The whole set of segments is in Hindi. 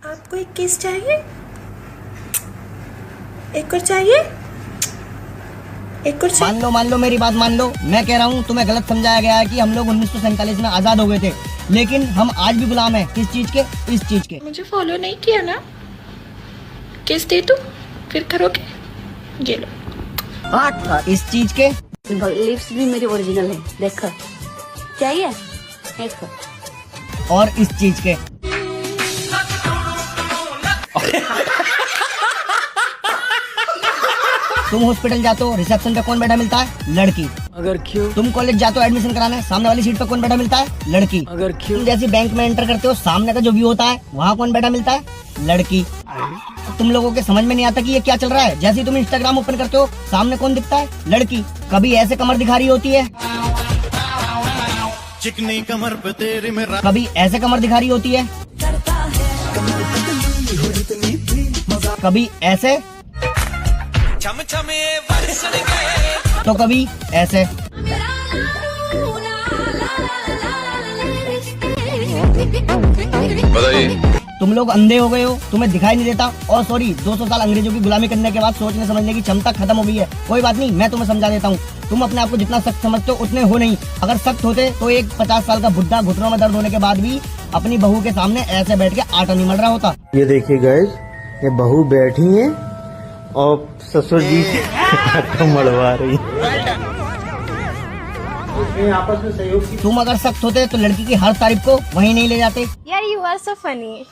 आपको एक किस चाहिए? एक और चाहिए? एक और चाहिए? मान लो मेरी बात मान लो। मैं कह रहा हूँ तुम्हें गलत समझाया गया है कि हम लोग 1947 में आजाद हो गए थे, लेकिन हम आज भी गुलाम हैं। किस चीज के? इस चीज के। मुझे फॉलो नहीं किया ना? किस दे तू फिर करोगे? ये लो। इस चीज के। लिप्स भी मेरी ओरिजिनल है, देखो चाहिए देखो। और इस चीज के। तुम हॉस्पिटल जाते हो, रिसेप्शन पे कौन बैठा मिलता है? लड़की। अगर क्यों? तुम कॉलेज जाते हो एडमिशन कराने, सामने वाली सीट पे कौन बैठा मिलता है? लड़की। अगर क्यों? तुम जैसे बैंक में एंटर करते हो, सामने का जो व्यू होता है वहाँ कौन बैठा मिलता है? लड़की। तुम लोगों के समझ में नहीं आता कि ये क्या चल रहा है। जैसे ही तुम इंस्टाग्राम ओपन करते हो, सामने कौन दिखता है? लड़की। कभी ऐसे कमर दिखा रही होती है, चिकनी कमर पे तेरे में कभी ऐसे कमर दिखा रही होती है, कभी ऐसे, तो कभी ऐसे। तुम लोग अंधे हो गए हो, तुम्हें दिखाई नहीं देता। और सॉरी, 200 साल अंग्रेजों की गुलामी करने के बाद सोचने समझने की क्षमता खत्म हो गई है। कोई बात नहीं, मैं तुम्हें समझा देता हूँ। तुम अपने आप को जितना सख्त समझते हो उतने हो नहीं। अगर सख्त होते तो एक 50 साल का बुढ़ा घुटनों में दर्द होने के बाद भी अपनी बहू के सामने ऐसे बैठ के आटा नहीं मल रहा होता। ये देखिए गाइस, ये बहू बैठी है और ससुर जी से आटा मलवा रही। आपस में सहयोग की। तुम अगर सख्त होते तो लड़की की हर तारीफ को वहीं नहीं ले जाते। यार यू आर सो फनी।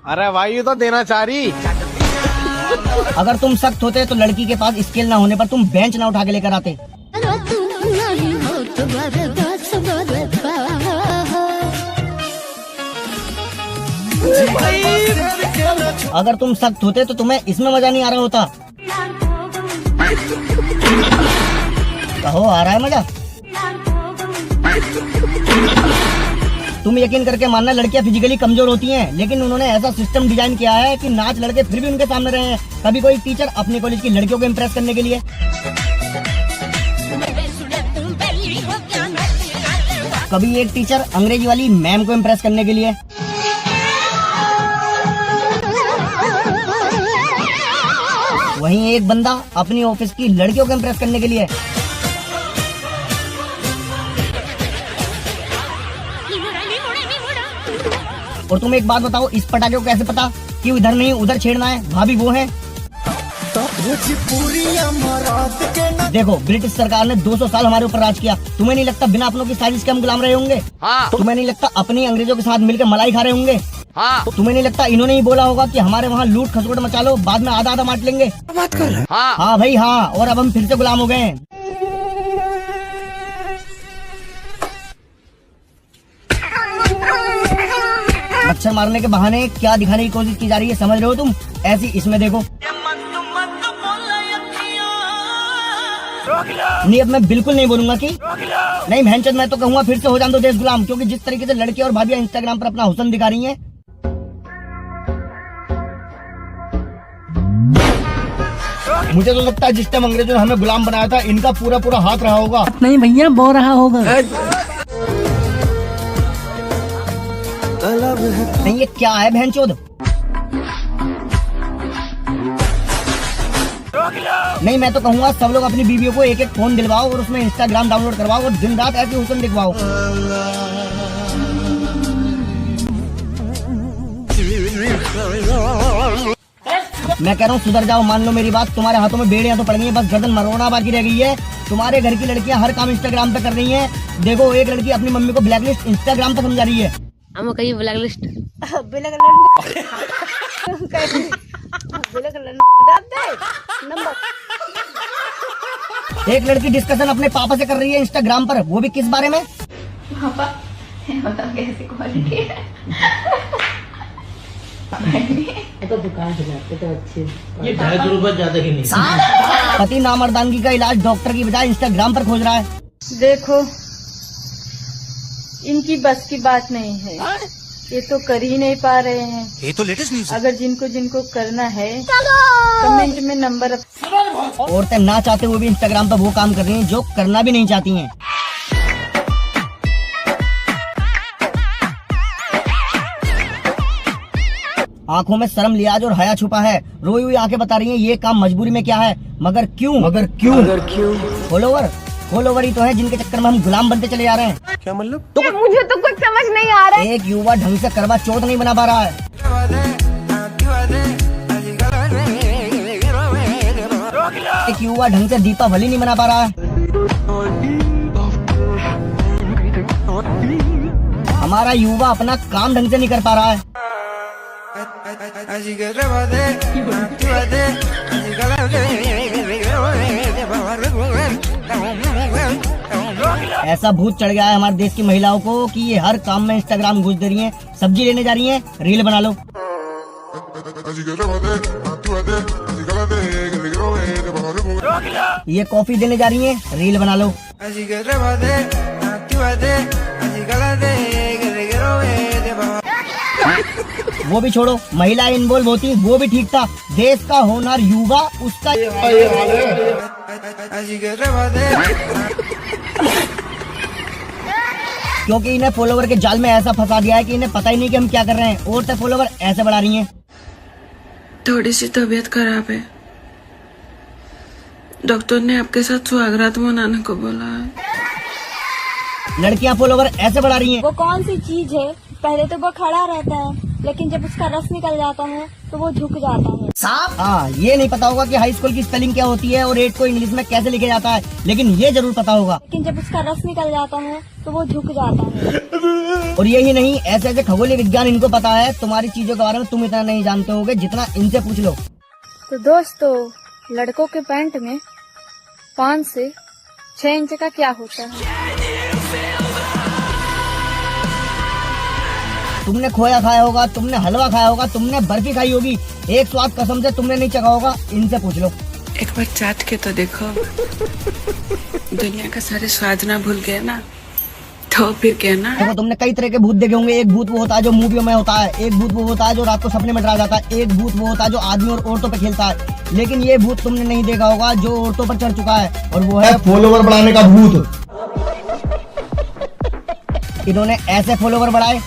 अरे भाई ये तो देना चाह रही। अगर तुम सख्त होते तो लड़की के पास स्केल ना होने पर तुम बेंच ना उठा के लेकर आते। अगर तुम सख्त होते तो तुम्हें इसमें मजा नहीं आ रहा होता। कहो आ रहा है मजा? तुम यकीन करके मानना, लड़कियां फिजिकली कमजोर होती हैं, लेकिन उन्होंने ऐसा सिस्टम डिजाइन किया है कि नाच लड़के फिर भी उनके सामने रहे हैं। कभी कोई टीचर अपने कॉलेज की लड़कियों को इम्प्रेस करने के लिए, कभी एक टीचर अंग्रेजी वाली मैम को इम्प्रेस करने के लिए, वहीं एक बंदा अपनी ऑफिस की लड़कियों को इम्प्रेस करने के लिए। और तुम एक बात बताओ, इस पटाखे को कैसे पता कि इधर नहीं उधर छेड़ना है? भाभी वो है। देखो, ब्रिटिश सरकार ने 200 साल हमारे ऊपर राज किया। तुम्हें नहीं लगता बिना अपनों की साजिश के हम गुलाम रहे होंगे? हाँ। तुम्हें नहीं लगता अपनी अंग्रेजों के साथ मिलकर मलाई खा रहे होंगे? हाँ। तुम्हें नहीं लगता इन्होंने ही बोला होगा कि हमारे वहाँ लूट खसोट मचा लो, बाद में आधा आधा बांट लेंगे? बात कर। हाँ। हाँ भाई हाँ, और अब हम फिर से गुलाम हो गए हैं। मच्छर मारने के बहाने क्या दिखाने की कोशिश की जा रही है, समझ रहे हो तुम? ऐसी इसमें देखो। नहीं, अब मैं बिल्कुल नहीं बोलूंगा कि नहीं बहनचोद, मैं तो कहूँगा फिर से हो जान दो देश गुलाम, क्योंकि जिस तरीके से लड़की और भाभियां इंस्टाग्राम पर अपना हुस्न दिखा रही हैं। मुझे तो लगता है जिस टाइम अंग्रेजों ने हमें गुलाम बनाया था, इनका पूरा पूरा हाथ रहा होगा। नहीं भैया, बो रहा होगा। नहीं, ये क्या है बहनचोद? नहीं, मैं तो कहूँगा सब लोग अपनी बीवियों को एक एक फोन दिलवाओ और उसमें इंस्टाग्राम डाउनलोड करवाओ और दिन रात ऐसे हुस्न दिखवाओ। मैं कह रहा हूँ सुधर जाओ, मान लो मेरी बात। तुम्हारे हाथों में बेड़ियां तो पड़ गई है, बस गर्दन मरोना बाकी रह गई है। तुम्हारे घर की लड़कियां हर काम इंस्टाग्राम पे कर रही हैं। देखो, एक लड़की अपनी मम्मी को ब्लैकलिस्ट इंस्टाग्राम पे समझा रही है। हम कहीं ब्लैकलिस्ट एक लड़की डिस्कशन अपने पापा से कर रही है इंस्टाग्राम पर, वो भी किस बारे में? पापा कैसी क्वालिटी है? तो दुकान से लाते तो अच्छे। ये 250 रुपए ज्यादा ही नहीं। पति नामर्दानगी का इलाज डॉक्टर की बजाय इंस्टाग्राम पर खोज रहा है। देखो, इनकी बस की बात नहीं है, ये तो कर ही नहीं पा रहे हैं। ये तो लेटेस्ट न्यूज़। अगर जिनको जिनको करना है कमेंट में नंबर। औरतें ना चाहते हुए भी इंस्टाग्राम पर वो काम कर रही हैं जो करना भी नहीं चाहती हैं। आंखों में शर्म लिहाज और हया छुपा है। रोई हुई आंखें बता रही हैं ये काम मजबूरी में क्या है, मगर क्यों फॉलोवर ही तो है जिनके चक्कर में हम गुलाम बनते चले जा रहे हैं। क्या मतलब? मुझे तो कुछ समझ नहीं आ रहा है। एक युवा ढंग से करवा चौथ नहीं बना पा रहा है। एक युवा ढंग से दीपावली नहीं मना पा रहा है। हमारा युवा अपना काम ढंग से नहीं कर पा रहा है। ऐसा भूत चढ़ गया है हमारे देश की महिलाओं को कि ये हर काम में इंस्टाग्राम घुस दे रही हैं, सब्जी लेने जा रही हैं, रील बना लो। ये कॉफी देने जा रही हैं, रील बना लो। वो भी छोड़ो, महिलाएं इन्वॉल्व होती वो भी ठीक था। देश का होनहार युवा उसका क्योंकि इन्हें फॉलोवर के जाल में ऐसा फंसा दिया है कि इन्हें पता ही नहीं कि हम क्या कर रहे हैं। और तो फॉलोवर ऐसे बढ़ा रही हैं। थोड़ी सी तबीयत खराब है, डॉक्टर ने आपके साथ सुहागरात मनाने को बोला है। लड़कियां फॉलोवर ऐसे बढ़ा रही हैं। वो कौन सी चीज है, पहले तो वो खड़ा रहता है लेकिन जब उसका रस निकल जाता है तो वो झुक जाता है। साहब हाँ, ये नहीं पता होगा कि हाई स्कूल की स्पेलिंग क्या होती है और 8 को इंग्लिश में कैसे लिखा जाता है, लेकिन ये जरूर पता होगा। लेकिन जब उसका रस निकल जाता है तो वो झुक जाता है। और यही नहीं, ऐसे ऐसे खगोलीय विज्ञान इनको पता है। तुम्हारी चीजों के बारे में तुम इतना नहीं जानते होगे जितना इनसे पूछ लो। तो दोस्तों, लड़कों के पैंट में 5 से 6 इंच का क्या होता है? तुमने खोया खाया होगा, तुमने हलवा खाया होगा, तुमने बर्फी खाई होगी, एक स्वाद कसम से तुमने नहीं चखा होगा। इनसे पूछ लो। एक बार चाट के तो देखो, दुनिया का सारे स्वाद ना भूल गए ना तो फिर क्या ना। देखो, तुमने कई तरह के भूत देखे होंगे। एक भूत वो होता है जो मूवियों में होता है, एक भूत वो होता है जो रात को सपने में डरा जाता है, एक भूत वो होता है जो आदमी और औरतों पे खेलता है। लेकिन ये भूत तुमने नहीं देखा होगा जो औरतों पर चढ़ चुका है, और वो है फॉलोवर बढ़ाने का भूत। इन्होंने ऐसे फॉलोवर बढ़ाए,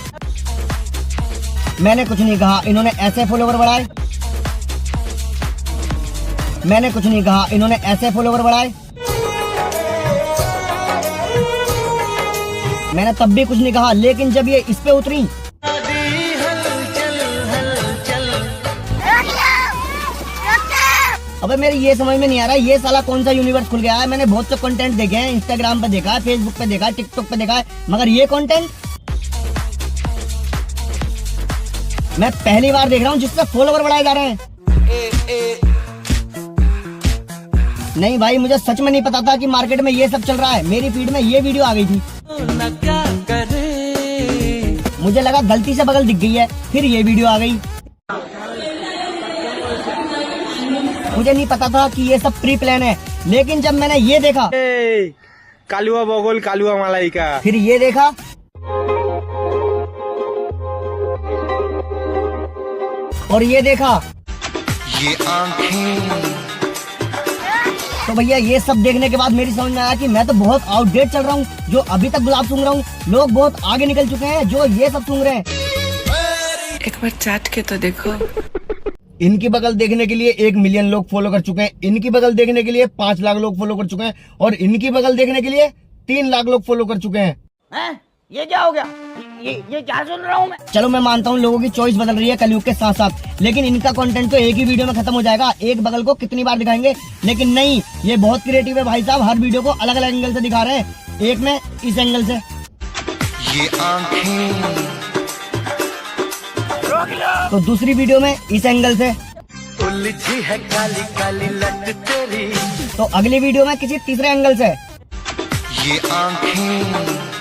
मैंने कुछ नहीं कहा। इन्होंने ऐसे फॉलोवर बढ़ाए, मैंने कुछ नहीं कहा। इन्होंने ऐसे फॉलोवर बढ़ाए, मैंने तब भी कुछ नहीं कहा। लेकिन जब ये इस पे उतरी, अबे मेरी ये समझ में नहीं आ रहा ये साला कौन सा यूनिवर्स खुल गया है। मैंने बहुत से कंटेंट देखे हैं, इंस्टाग्राम पे देखा है, फेसबुक पे देखा है, टिकटॉक पे देखा है, मगर ये कंटेंट मैं पहली बार देख रहा हूँ जिससे फॉलोवर बढ़ाए जा रहे हैं। नहीं भाई, मुझे सच में नहीं पता था कि मार्केट में ये सब चल रहा है। मेरी फीड में ये वीडियो आ गई थी, मुझे लगा गलती से बगल दिख गई है, फिर ये वीडियो आ गई। मुझे नहीं पता था कि ये सब प्री प्लान है। लेकिन जब मैंने ये देखा, कालुआ बगोल कालुआ मलाई का, फिर ये देखा, और ये देखा, ये आंखें। तो भैया ये सब देखने के बाद मेरी समझ में आया कि मैं तो बहुत आउटडेट चल रहा हूँ, जो अभी तक गुलाब सूंघ रहा हूँ। लोग बहुत आगे निकल चुके हैं जो ये सब सूंघ रहे हैं। एक बार चाट के तो देखो। इनकी बगल देखने के लिए 1 मिलियन लोग फॉलो कर चुके हैं, इनकी बगल देखने के लिए 5 लाख लोग फॉलो कर चुके हैं, और इनकी बगल देखने के लिए 3 लाख लोग फॉलो कर चुके हैं। ये क्या हो गया? ये क्या सुन रहा हूँ मैं? चलो मैं मानता हूँ लोगों की चॉइस बदल रही है कलयुग के साथ साथ, लेकिन इनका कंटेंट तो एक ही वीडियो में खत्म हो जाएगा। एक बगल को कितनी बार दिखाएंगे? लेकिन नहीं, ये बहुत क्रिएटिव है भाई साहब। हर वीडियो को अलग अलग एंगल से दिखा रहे हैं। एक में इस एंगल से, ये आंखें। तो दूसरी वीडियो में इस एंगल से, उलझी है काली काली लट तेरी, तो अगली वीडियो में किसी तीसरे एंगल से। ये आंखें।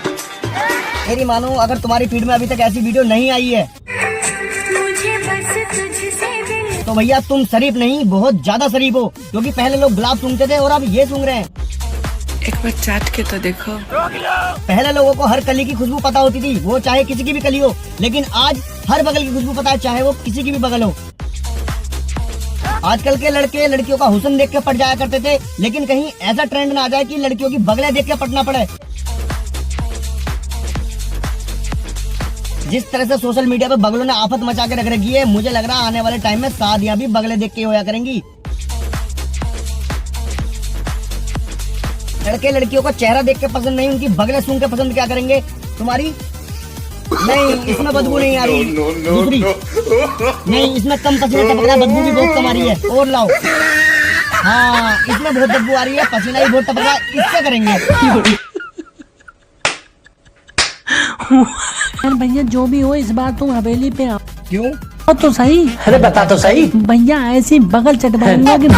मेरी मानो, अगर तुम्हारी फीड में अभी तक ऐसी वीडियो नहीं आई है तो भैया तुम शरीफ नहीं, बहुत ज्यादा शरीफ हो, क्योंकि पहले लोग गुलाब सूंघते थे और अब ये सूंघ रहे हैं। एक बार चाट के तो देखो। पहले लोगों को हर कली की खुशबू पता होती थी, वो चाहे किसी की भी कली हो, लेकिन आज हर बगल की खुशबू पता है, चाहे वो किसी की भी बगल हो। आजकल के लड़के लड़कियों का हुस्न देख के पट जाया करते थे, लेकिन कहीं ऐसा ट्रेंड ना आ जाए कि लड़कियों की बगलें देख के पटना पड़े। जिस तरह से सोशल मीडिया पे बगलों ने आफत मचा के रख रखी है, मुझे लग रहा है आने वाले टाइम में शादियां भी बगले देख के होया करेंगी। लड़के लड़कियों का चेहरा देख के पसंद नहीं, उनकी बगले सूंघ के पसंद क्या करेंगे? तुम्हारी नहीं, इसमें बदबू नहीं आ रही। दूसरी नहीं, इसमें कम पसीना टपक रहा है, बदबू भी बहुत कम आ रही है। और लाओ, हाँ इसमें बहुत बदबू आ रही है, पसीना भी बहुत टपक रहा है, इससे करेंगे। भैया जो भी हो इस बार तुम हवेली पे आओ। क्यों? तो सही। अरे बता तो सही। भैया ऐसी बगल चटवाऊंगा कि